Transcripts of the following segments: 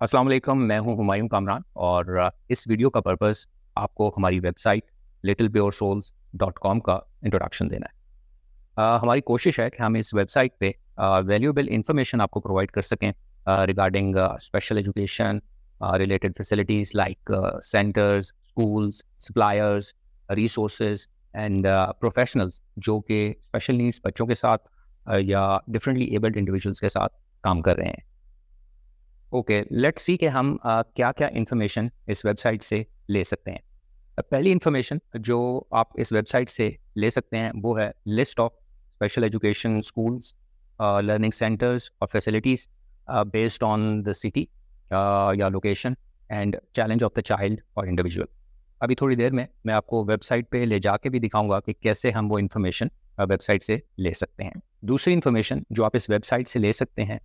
अस्सलाम वालेकुम, मैं हूं हुमायूं कामरान और इस वीडियो का पर्पस आपको हमारी वेबसाइट littlepuresouls.com का इंट्रोडक्शन देना है। हमारी कोशिश है कि हम इस वेबसाइट पे वैल्यूएबल इंफॉर्मेशन आपको प्रोवाइड कर सकें regarding special education related facilities like centres, schools, suppliers, resources and professionals जो कि स्पेशल नीड्स बच्चों के साथ या डिफरेंटली एबल्ड इंडिविजुअल्स के साथ काम कर रहे हैं। ओके, लेट्स सी कि हम क्या-क्या इन्फॉर्मेशन इस वेबसाइट से ले सकते हैं। पहली इन्फॉर्मेशन जो आप इस वेबसाइट से ले सकते हैं वो है list of special education schools, learning centres और facilities based on the city या location and challenge of the child और इंडिविजुअल। अभी थोड़ी देर में मैं आपको वेबसाइट पे ले जाके भी दिखाऊंगा कि कैसे हम वो इन्फॉर्मेशन वेबसाइट से ले सकते हैं। दूसरी इन्फॉर्मेशन जो आप इस वेबसाइट से ले सकते हैं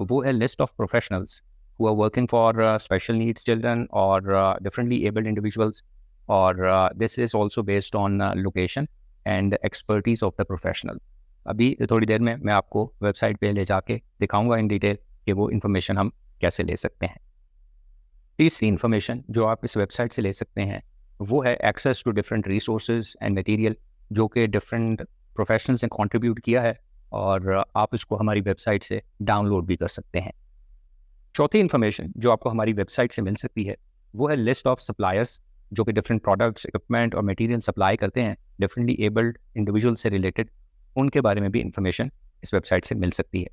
वो है list of professionals who are working for special needs children और डिफरेंटली एबल्ड इंडिविजुअल्स और this is also based on location and expertise of the professional. अभी थोड़ी देर में मैं आपको वेबसाइट पे ले जाके दिखाऊंगा इन डिटेल कि वो इन्फॉर्मेशन हम कैसे ले सकते हैं। तीसरी इन्फॉर्मेशन जो आप इस वेबसाइट से ले सकते हैं वो है access to different resources and material जो कि डिफरेंट प्रोफेशनल्स ने कंट्रीब्यूट किया है और आप इसको हमारी वेबसाइट से डाउनलोड भी कर सकते हैं। चौथी इन्फॉर्मेशन जो आपको हमारी वेबसाइट से मिल सकती है वो है लिस्ट ऑफ सप्लायर्स जो कि डिफरेंट प्रोडक्ट्स, इक्विपमेंट और मटेरियल सप्लाई करते हैं डिफरेंटली एबल्ड इंडिविजुअल से रिलेटेड, उनके बारे में भी इंफॉर्मेशन इस वेबसाइट से मिल सकती है।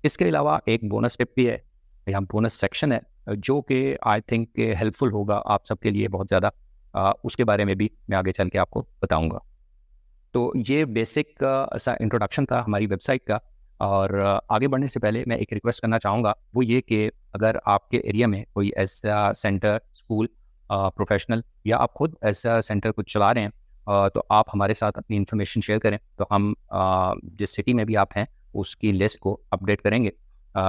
इसके अलावा एक बोनस टिप भी है, यहाँ बोनस सेक्शन है जो कि आई थिंक हेल्पफुल होगा आप सबके लिए बहुत ज़्यादा। उसके बारे में भी मैं आगे चल के आपको बताऊँगा। तो ये बेसिक ऐसा इंट्रोडक्शन था हमारी वेबसाइट का और आगे बढ़ने से पहले मैं एक रिक्वेस्ट करना चाहूँगा, वो ये कि अगर आपके एरिया में कोई ऐसा सेंटर, स्कूल, प्रोफेशनल या आप खुद ऐसा सेंटर कुछ चला रहे हैं तो आप हमारे साथ अपनी इन्फॉर्मेशन शेयर करें तो हम जिस सिटी में भी आप हैं उसकी लिस्ट को अपडेट करेंगे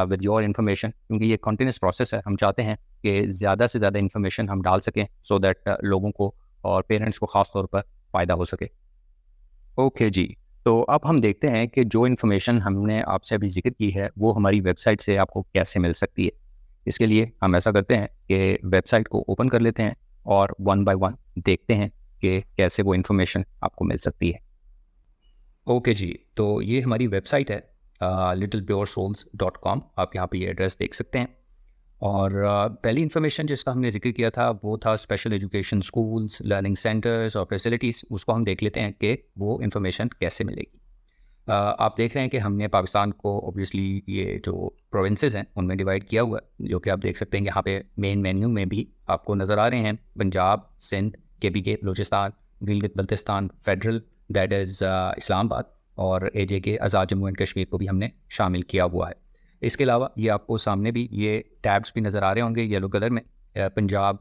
विद योर इन्फॉर्मेशन, क्योंकि ये कंटिन्यूस प्रोसेस है। हम चाहते हैं कि ज़्यादा से ज़्यादा इन्फॉर्मेशन हम डाल सकें सो दैट लोगों को और पेरेंट्स को ख़ास तौर पर फ़ायदा हो सके। ओके जी, तो अब हम देखते हैं कि जो इन्फॉर्मेशन हमने आपसे अभी जिक्र की है वो हमारी वेबसाइट से आपको कैसे मिल सकती है। इसके लिए हम ऐसा करते हैं कि वेबसाइट को ओपन कर लेते हैं और वन बाय वन देखते हैं कि कैसे वो इन्फॉर्मेशन आपको मिल सकती है। ओके जी, तो ये हमारी वेबसाइट है littlepuresouls.com। आप यहाँ पे ये एड्रेस देख सकते हैं और पहली इन्फॉर्मेशन जिसका हमने जिक्र किया था वो था special education schools, learning centres और फैसिलिटीज़। उसको हम देख लेते हैं कि वो इन्फॉर्मेशन कैसे मिलेगी। आप देख रहे हैं कि हमने पाकिस्तान को ऑब्वियसली ये जो प्रोविंसेस हैं उनमें डिवाइड किया हुआ है, जो कि आप देख सकते हैं यहाँ पे मेन मेन्यू में भी आपको नज़र आ रहे हैं Punjab, Sindh, KPK, Balochistan, Gilgit Baltistan, federal that is Islamabad और AJK आज़ाद जम्मू एंड कश्मीर को भी हमने शामिल किया हुआ है। इसके अलावा ये आपको सामने भी ये टैब्स भी नज़र आ रहे होंगे येलो कलर में, Punjab,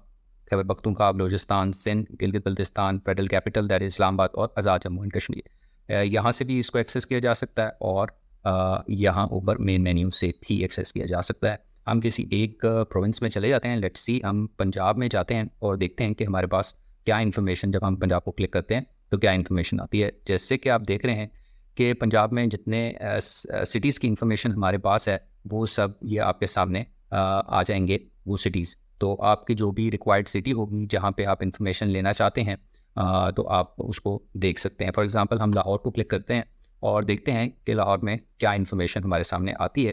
Khyber Pakhtunkhwa, Balochistan, Sindh, Gilgit Baltistan, federal capital that is Islamabad और आज़ाद जम्मू एंड कश्मीर। यहाँ से भी इसको एक्सेस किया जा सकता है और यहाँ ऊपर मेन मेन्यू से भी एक्सेस किया जा सकता है। हम किसी एक प्रोविंस में चले जाते हैं। लेट्स सी हम पंजाब में जाते हैं और देखते हैं कि हमारे पास क्या इन्फॉर्मेशन, जब हम पंजाब को क्लिक करते हैं तो क्या इन्फॉर्मेशन आती है। जैसे कि आप देख रहे हैं कि पंजाब में जितने सिटीज़ की इन्फॉर्मेशन हमारे पास है वो सब ये आपके सामने आ जाएंगे वो सिटीज़। तो आपकी जो भी रिक्वायर्ड सिटी होगी जहाँ पे आप इन्फॉर्मेशन लेना चाहते हैं तो आप उसको देख सकते हैं। फॉर एग्जांपल हम लाहौर को क्लिक करते हैं और देखते हैं कि लाहौर में क्या इन्फॉर्मेशन हमारे सामने आती है।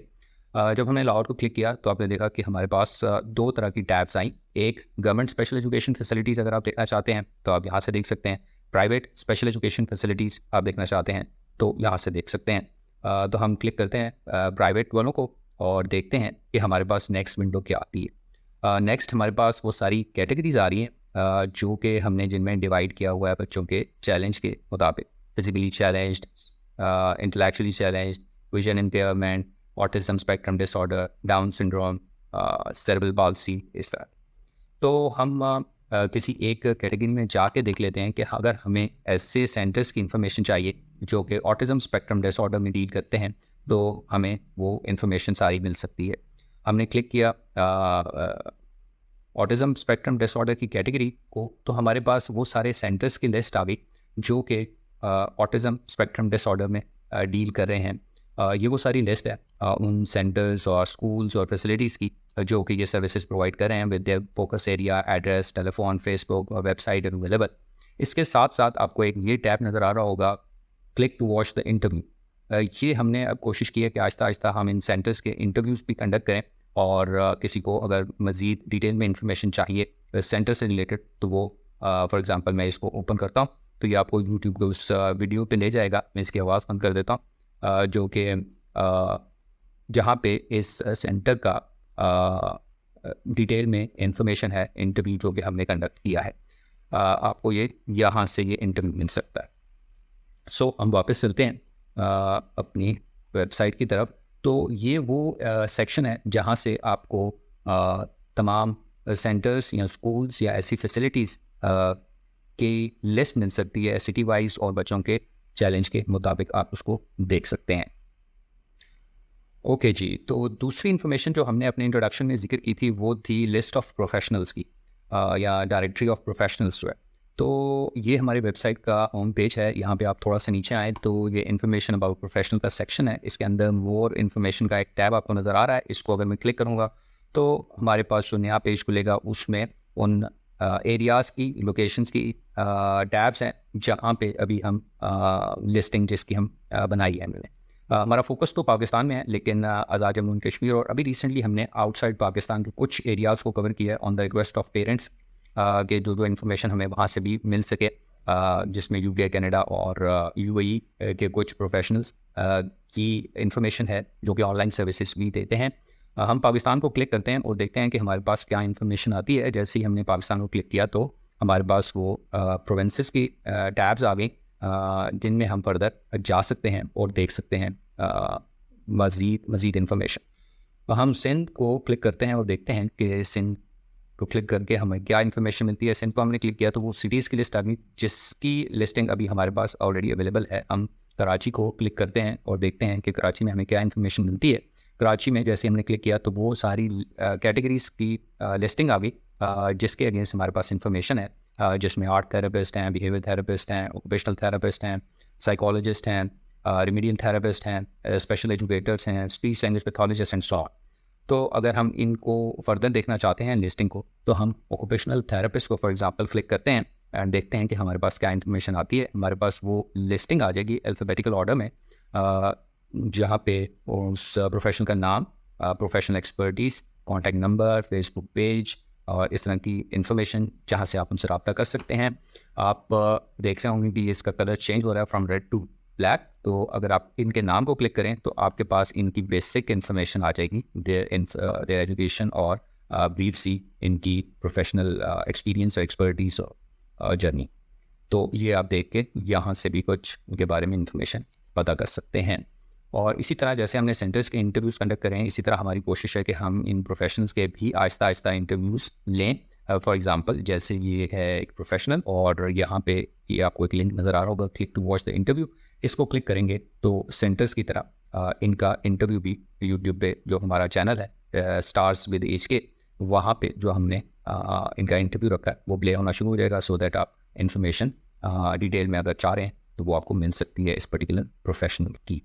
जब हमने लाहौर को क्लिक किया तो आपने देखा कि हमारे पास दो तरह की टैब्स आई। एक गवर्नमेंट स्पेशल एजुकेशन फैसिलिटीज़ अगर आप देखना चाहते हैं तो आप यहाँ से देख सकते हैं। प्राइवेट स्पेशल एजुकेशन फैसिलिटीज़ आप देखना चाहते हैं तो यहाँ से देख सकते हैं। तो हम क्लिक करते हैं प्राइवेट वालों को और देखते हैं कि हमारे पास नेक्स्ट विंडो क्या आती है। नेक्स्ट हमारे पास वो सारी कैटेगरीज आ रही हैं जो कि हमने जिनमें डिवाइड किया हुआ है बच्चों के चैलेंज के मुताबिक। Physically challenged, intellectually challenged, vision impairment, autism spectrum disorder, down syndrome, cerebral palsy, इस तरह। तो हम किसी एक कैटेगरी में जाके देख लेते हैं कि अगर हमें ऐसे सेंटर्स की इन्फॉर्मेशन चाहिए जो कि ऑटिज्म स्पेक्ट्रम डिसऑर्डर में डील करते हैं तो हमें वो इन्फॉर्मेशन सारी मिल सकती है। हमने क्लिक किया ऑटिज्म स्पेक्ट्रम डिसऑर्डर की कैटेगरी को तो हमारे पास वो सारे सेंटर्स की लिस्ट आ गई जो कि ऑटिज्म स्पेक्ट्रम डिसऑर्डर में डील कर रहे हैं। ये वो सारी लिस्ट है उन सेंटर्स और स्कूल्स और फैसिलिटीज़ की जो कि ये सर्विसेज प्रोवाइड कर रहे हैं with their focus area, address, telephone, Facebook और वेबसाइट अवेलेबल। इसके साथ साथ आपको एक ये टैब नज़र आ रहा होगा, click to watch the interview. ये हमने अब कोशिश की है कि आहिस्ता आहिस्ता हम इन सेंटर्स के इंटरव्यूज़ भी कंडक्ट करें, और किसी को अगर मज़ीद डिटेल में इंफॉर्मेशन चाहिए सेंटर से रिलेटेड तो वो फॉर एग्जांपल मैं इसको ओपन करता हूँ तो ये आपको यूट्यूब के उस वीडियो पे ले जाएगा। मैं इसकी आवाज़ बंद कर देता हूँ, जो कि जहाँ पे इस सेंटर का डिटेल में इंफॉर्मेशन है, इंटरव्यू जो कि हमने कंडक्ट किया है। आपको ये यहाँ से ये इंटरव्यू मिल सकता है। सो हम वापस चलते हैं अपनी वेबसाइट की तरफ। तो ये वो सेक्शन है जहाँ से आपको तमाम सेंटर्स या स्कूल्स या ऐसी फैसिलिटीज़ की लिस्ट मिल सकती है सिटी वाइज, और बच्चों के चैलेंज के मुताबिक आप उसको देख सकते हैं। ओके जी, तो दूसरी इन्फॉर्मेशन जो हमने अपने इंट्रोडक्शन में जिक्र की थी वो थी लिस्ट ऑफ प्रोफेशनल्स की, या डायरेक्टरी ऑफ प्रोफेशनल्स जो है। तो ये हमारी वेबसाइट का होम पेज है। यहाँ पे आप थोड़ा सा नीचे आएँ तो ये इन्फॉर्मेशन अबाउट प्रोफेशनल का सेक्शन है। इसके अंदर मोर इन्फॉर्मेशन का एक टैब आपको नज़र आ रहा है। इसको अगर मैं क्लिक करूँगा तो हमारे पास जो नया पेज खुलेगा उसमें उन एरियाज़ की, लोकेशंस की टैब्स हैं जहाँ पे अभी हम लिस्टिंग जिसकी हम बनाई है हमने। हमारा फोकस तो पाकिस्तान में है, लेकिन आज़ाद जम्मू एंड कश्मीर और अभी रिसेंटली हमने आउटसाइड पाकिस्तान के कुछ एरियाज़ को कवर किया है on the request of parents के जो इन्फॉर्मेशन हमें वहाँ से भी मिल सके, जिसमें यूके, कनाडा और यूएई के कुछ प्रोफेशनल्स की इन्फॉर्मेशन है जो कि ऑनलाइन सर्विसेज भी देते हैं। हम पाकिस्तान को क्लिक करते हैं और देखते हैं कि हमारे पास क्या इन्फॉर्मेशन आती है। जैसे ही हमने पाकिस्तान को क्लिक किया तो हमारे पास वो प्रोविंसेस की टैब्स आ गई, जिनमें हम फर्दर जा सकते हैं और देख सकते हैं मज़ीद इन्फॉर्मेशन। तो हम सिंध को क्लिक करते हैं और देखते हैं कि सिंध को क्लिक करके हमें क्या इन्फॉर्मेशन मिलती है। सिंध को हमने क्लिक किया तो वो सिटीज़ की लिस्ट आ गई जिसकी लिस्टिंग अभी हमारे पास ऑलरेडी अवेलेबल है। हम कराची को क्लिक करते हैं और देखते हैं कि कराची में हमें क्या इन्फॉर्मेशन मिलती है। कराची में जैसे हमने क्लिक किया तो वो सारी कैटेगरीज़ की लिस्टिंग आ गई, जिसके अगेंस्ट हमारे पास इन्फॉर्मेशन है, जिसमें आर्ट थेरेपिस्ट हैं, बिहेवियर थेरेपिस्ट हैं, ऑक्यूपेशनल थेरेपिस्ट हैं, साइकोलॉजिस्ट हैं, रेमेडियल थेरेपिस्ट हैं, स्पेशल एजुकेटर्स हैं, speech language pathologist and so on. तो अगर हम इनको फर्दर देखना चाहते हैं लिस्टिंग को, तो हम ऑक्यूपेशनल थेरेपिस्ट को फॉर एग्जांपल क्लिक करते हैं एंड देखते हैं कि हमारे पास क्या इन्फॉर्मेशन आती है। हमारे पास वो लिस्टिंग आ जाएगी अल्फ़ाबेटिकल ऑर्डर में, जहाँ पे उस प्रोफेशन का नाम, professional expertise, contact number, Facebook page और इस तरह की इन्फॉर्मेशन जहाँ से आप उनसे रब्ता कर सकते हैं। आप देख रहे होंगे कि इसका कलर चेंज हो रहा है फ्रॉम रेड टू ब्लैक। तो अगर आप इनके नाम को क्लिक करें तो आपके पास इनकी बेसिक इन्फॉर्मेशन आ जाएगी, देयर एजुकेशन और ब्रीफ सी इनकी प्रोफेशनल एक्सपीरियंस और एक्सपर्टीज़ और जर्नी। तो ये आप देख के यहाँ से भी कुछ उनके बारे में इंफॉर्मेशन पता कर सकते हैं। और इसी तरह जैसे हमने सेंटर्स के इंटरव्यूज़ कंडक्ट करें, इसी तरह हमारी कोशिश है कि हम इन प्रोफेशनल्स के भी आहिस्ता आहिस्ता इंटरव्यूज़ लें। फॉर एग्जांपल जैसे ये है एक प्रोफेशनल और यहाँ पे ये आपको एक लिंक नज़र आ रहा होगा, click to watch the interview. इसको क्लिक करेंगे तो सेंटर्स की तरह इनका इंटरव्यू भी यूट्यूब पे जो हमारा चैनल है स्टार्स विद एज के, वहाँ पे जो हमने इनका इंटरव्यू रखा है वो प्ले होना शुरू हो जाएगा, सो दैट आप इन्फॉर्मेशन डिटेल में अगर चाह रहे हैं तो वो आपको मिल सकती है इस पर्टिकुलर प्रोफेशनल की।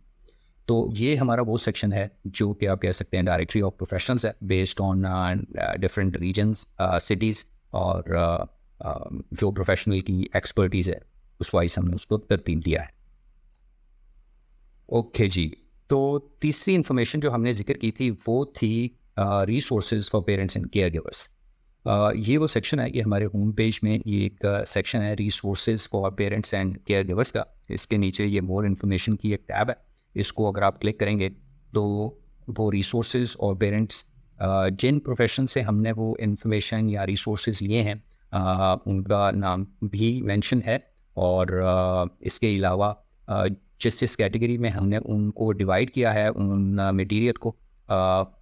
तो ये हमारा वो सेक्शन है जो कि आप कह सकते हैं डायरेक्टरी ऑफ प्रोफेशनल्स है, based on different regions, cities और जो प्रोफेशनल की एक्सपर्टीज़ है उस वाइज हमने उसको तरतीब दिया है। ओके जी, तो तीसरी इन्फॉर्मेशन जो हमने जिक्र की थी वो थी resources for parents and care givers. ये वो सेक्शन है, ये हमारे होम पेज में ये एक सेक्शन है resources for parents and care givers का। इसके नीचे ये मोर इन्फॉर्मेशन की एक टैब है, इसको अगर आप क्लिक करेंगे तो वो रिसोर्सेज और पेरेंट्स जिन प्रोफेशन से हमने वो इन्फॉर्मेशन या रिसोर्सेज लिए हैं उनका नाम भी मेंशन है, और इसके अलावा जिस कैटेगरी में हमने उनको डिवाइड किया है उन मटेरियल को,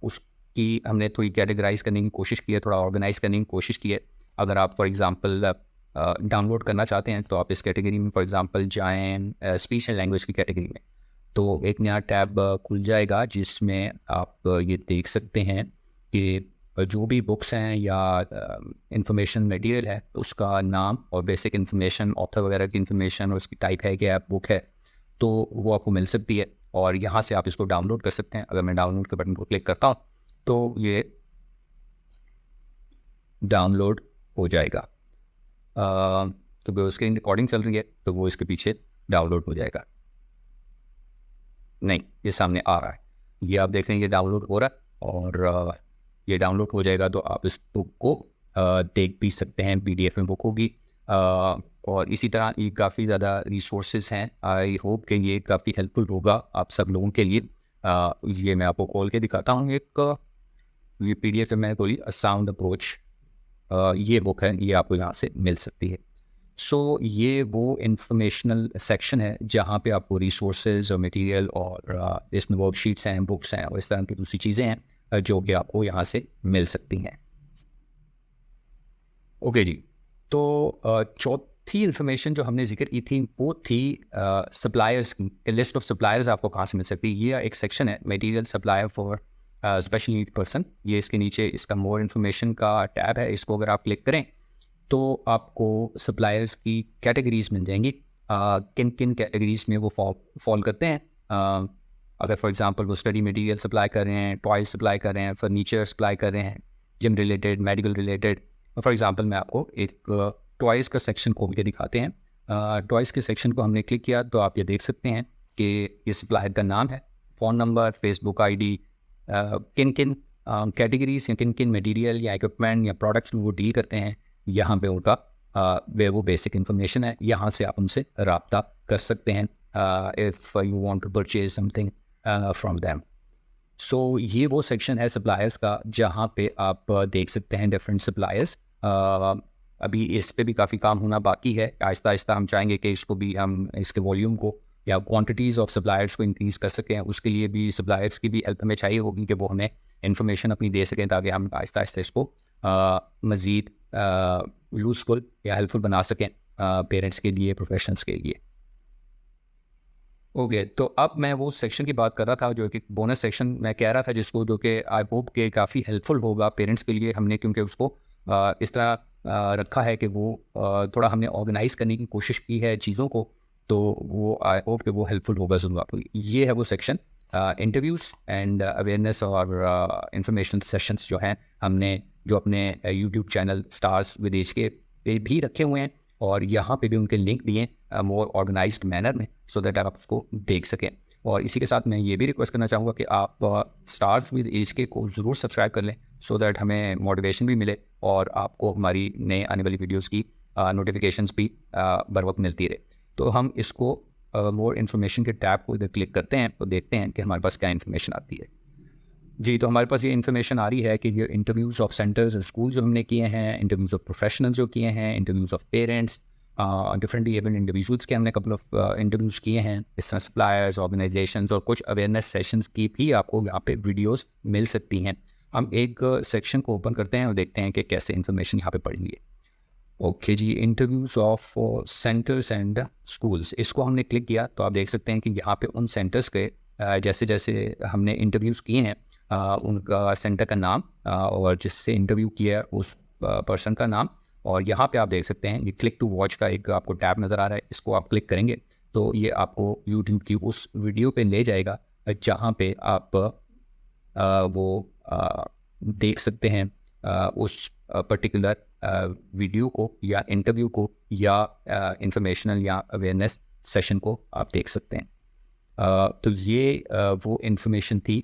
उसकी हमने थोड़ी कैटेगराइज करने की कोशिश की है, थोड़ा ऑर्गेनाइज करने की कोशिश की है। अगर आप फॉर एग्जांपल डाउनलोड करना चाहते हैं तो आप इस कैटेगरी में फॉर एग्जांपल जाएं स्पीच एंड लैंग्वेज की कैटेगरी में, तो एक नया टैब खुल जाएगा जिसमें आप ये देख सकते हैं कि जो भी बुक्स हैं या इंफॉर्मेशन मटेरियल है उसका नाम और बेसिक इन्फॉर्मेशन, ऑथर वगैरह की इन्फॉर्मेशन और उसकी टाइप है कि आप बुक है तो वो आपको मिल सकती है। और यहाँ से आप इसको डाउनलोड कर सकते हैं। अगर मैं डाउनलोड के बटन को क्लिक करता हूँ तो ये डाउनलोड हो जाएगा। तो वो स्क्रीन रिकॉर्डिंग चल रही है तो वो इसके पीछे डाउनलोड हो जाएगा। नहीं, ये सामने आ रहा है, ये आप देख रहे हैं ये डाउनलोड हो रहा है और ये डाउनलोड हो जाएगा तो आप इस बुक को देख भी सकते हैं। PDF में बुक होगी और इसी तरह ये काफ़ी ज़्यादा रिसोर्सेज हैं। आई होप कि ये काफ़ी हेल्पफुल होगा आप सब लोगों के लिए। ये मैं आपको खोल के दिखाता हूँ। एक ये PDF में मैं बोली अ साउंड अप्रोच, ये बुक है, ये आपको यहाँ से मिल सकती है। सो ये वो इंफॉर्मेशनल सेक्शन है जहाँ पे आपको रिसोर्सेज और मटेरियल और इसमें वर्कशीट्स हैं, बुक्स हैं और इस तरह की दूसरी चीज़ें हैं जो कि आपको यहाँ से मिल सकती हैं। ओके जी, तो चौथी इन्फॉर्मेशन जो हमने जिक्र की थी वो थी सप्लायर्स की। लिस्ट ऑफ सप्लायर्स आपको कहाँ से मिल सकती है। ये एक सेक्शन है material supplier for special need person. ये इसके नीचे इसका मोर इन्फॉर्मेशन का टैब है, इसको अगर आप क्लिक करें तो आपको सप्लायर्स की कैटेगरीज मिल जाएंगी। किन किन कैटेगरीज में वो फॉल करते हैं। अगर फॉर एग्जांपल वो स्टडी मटेरियल सप्लाई कर रहे हैं, टॉयज सप्लाई कर रहे हैं, फर्नीचर सप्लाई कर रहे हैं, gym related, medical related. For example मैं आपको एक टॉयज़ का सेक्शन खोल के दिखाते हैं। टॉयज़ के सेक्शन को हमने क्लिक किया तो आप ये देख सकते हैं कि ये सप्लायर का नाम है, फ़ोन नंबर, फेसबुक ID, किन किन कैटेगरीज या किन किन मटीरियल या इक्विपमेंट या प्रोडक्ट्स में वो डील करते हैं, यहाँ पे उनका वो बेसिक इन्फॉर्मेशन है। यहाँ से आप उनसे रब्ता कर सकते हैं if you want to purchase something from them. So ये वो सेक्शन है सप्लायर्स का जहाँ पे आप देख सकते हैं डिफरेंट सप्लायर्स। अभी इस पे भी काफ़ी काम होना बाकी है। आहिस्ता आहिस्ता हम चाहेंगे कि इसको भी हम इसके वॉल्यूम को या क्वांटिटीज़ ऑफ सप्लायर्स को इंक्रीज़ कर सकें। उसके लिए भी सप्लायर्स की भी हेल्प हमें चाहिए होगी कि वो हमें इन्फॉर्मेशन अपनी दे सकें ताकि हम आहिस्ता आहिस्ता इसको मज़ीद यूज़फुल या हेल्पफुल बना सकें पेरेंट्स के लिए, प्रोफेशनल्स के लिए। ओके, तो अब मैं वो सेक्शन की बात कर रहा था जो कि बोनस सेक्शन मैं कह रहा था, जिसको जो कि आई होप के काफ़ी हेल्पफुल होगा पेरेंट्स के लिए। हमने क्योंकि उसको इस तरह रखा है कि वो थोड़ा हमने ऑर्गेनाइज़ करने की कोशिश की है चीज़ों को, तो वो आई होप कि वो हेल्पफुल होगा ज़रूर आपको। ये है वो सेक्शन इंटरव्यूज़ एंड अवेयरनेस और इंफॉर्मेशन सेशंस जो हैं हमने जो अपने YouTube channel stars with age के पे भी रखे हुए हैं और यहाँ पे भी उनके लिंक दिए मोर ऑर्गेनाइज्ड मैनर में, सो दैट आप उसको देख सकें। और इसी के साथ मैं ये भी रिक्वेस्ट करना चाहूँगा कि आप स्टार्स विद एज के को ज़रूर सब्सक्राइब कर लें, सो दैट हमें मोटिवेशन भी मिले और आपको हमारी नए आने वाली वीडियोज़ की नोटिफिकेशंस भी बर वक्त मिलती रहे। तो हम इसको मोर इन्फॉर्मेशन के टैब को इधर क्लिक करते हैं तो देखते हैं कि हमारे पास क्या इन्फॉर्मेशन आती है। जी, तो हमारे पास ये इन्फॉर्मेशन आ रही है कि ये इंटरव्यूज़ ऑफ सेंटर्स और स्कूल जो हमने किए हैं, इंटरव्यूज़ ऑफ प्रोफेशनल जो किए हैं, interviews of parents, differently abled individuals के हमने कपल ऑफ इंटरव्यूज़ किए हैं। इस तरह सप्लायर्स, ऑर्गेनाइजेशंस और कुछ अवेयरनेस सेशंस की भी आपको यहाँ पे वीडियोस मिल सकती हैं। हम एक सेक्शन को ओपन करते हैं और देखते हैं कि कैसे इन्फॉर्मेशन यहाँ पे पढ़ेंगे। ओके जी, interviews of centres and schools, इसको हमने क्लिक किया तो आप देख सकते हैं कि यहाँ पे उन सेंटर्स के जैसे जैसे हमने इंटरव्यूज़ किए हैं उनका सेंटर का नाम और जिससे इंटरव्यू किया उस पर्सन का नाम, और यहाँ पे आप देख सकते हैं ये क्लिक टू वॉच का एक आपको टैब नज़र आ रहा है। इसको आप क्लिक करेंगे तो ये आपको यूट्यूब की उस वीडियो पे ले जाएगा जहाँ पे आप वो देख सकते हैं उस पर्टिकुलर वीडियो को या इंटरव्यू को या इंफॉर्मेशनल या अवेयरनेस सेशन को आप देख सकते हैं। तो ये वो इन्फॉर्मेशन थी,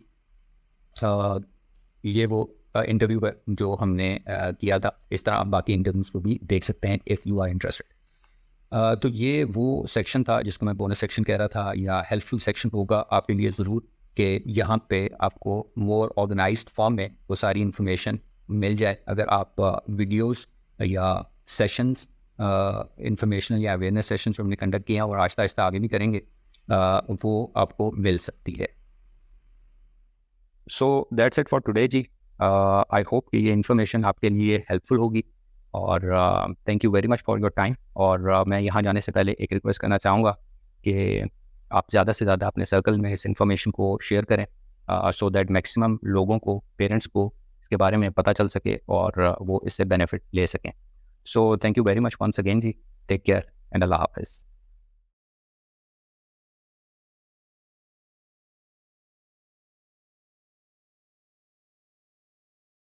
ये वो इंटरव्यू है जो हमने किया था। इस तरह आप बाकी इंटरव्यूज़ को भी देख सकते हैं इफ़ यू आर इंटरेस्टेड। तो ये वो सेक्शन था जिसको मैं बोनस सेक्शन कह रहा था या हेल्पफुल सेक्शन होगा आपके लिए ज़रूर, कि यहाँ पे आपको मोर ऑर्गेनाइज्ड फॉर्म में वो सारी इन्फॉर्मेशन मिल जाए। अगर आप वीडियोस या सेशंस इंफॉर्मेशनल या अवेयरनेस सेशंस जो हमने कंडक्ट किए हैं और आहिस्ता आहिस्ता आगे भी करेंगे वो आपको मिल सकती है। So that's it for today जी। आई होप कि ये इन्फॉर्मेशन आपके लिए हेल्पफुल होगी और thank you very much for your time. और मैं यहाँ जाने से पहले एक रिक्वेस्ट करना चाहूँगा कि आप ज़्यादा से ज़्यादा अपने सर्कल में इस इन्फॉर्मेशन को शेयर करें सो दैट मैक्सिमम लोगों को, पेरेंट्स को इसके बारे में पता चल सके और वो इससे बेनिफिट ले सकें। So thank you very much once again ji. Take care and अल्लाह हाफिज़।